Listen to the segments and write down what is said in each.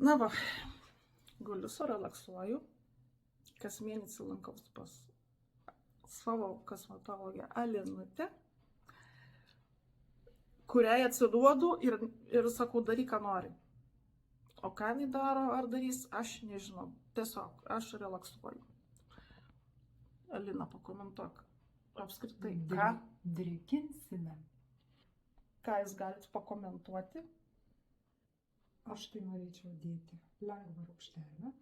Na va, guliu surelaksuoju, kas mėnesį lankausi pas savo kosmetologę Alinutę, kuriai atsiduodu ir sakau, daryk, ką nori. O ką jinai daro ar darys, aš nežinau. Tiesiog aš relaksuoju. Alina, pakomentuok apskritai, ką Drėkinsime. jūs galite pakomentuoti. Aš tai norėčiau dėti lengvą rūgštelę,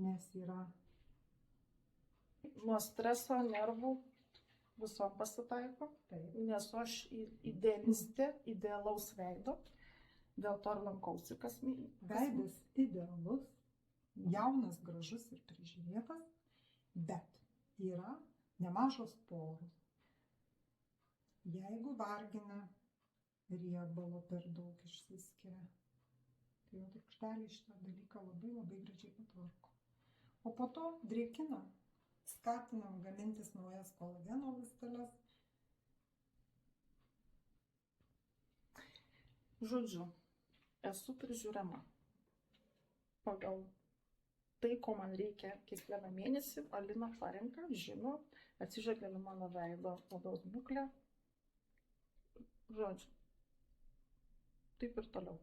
nes yra Nuo streso, nervų visom pasitaiko. taip. Nesu aš idealistė, idealaus veido, dėl to ir lankausi kas mėnesį. Veidas idealus, jaunas, gražus ir prižiūrėtas, bet yra nemažos poros. Jeigu vargina, riebalo per daug išsiskiria, tai jau rūgštelė šitą dalyką labai gražiai patvarko. O po to drėkinam, skatinam gamintis naujas kolageno ląsteles. Žodžiu, esu prižiūrima pagal tai, ko man reikia kiekvieną mėnesį. Alina parenka, žino, atsižvelgia į mano veido odos būklę. Žodžiu, taip ir toliau.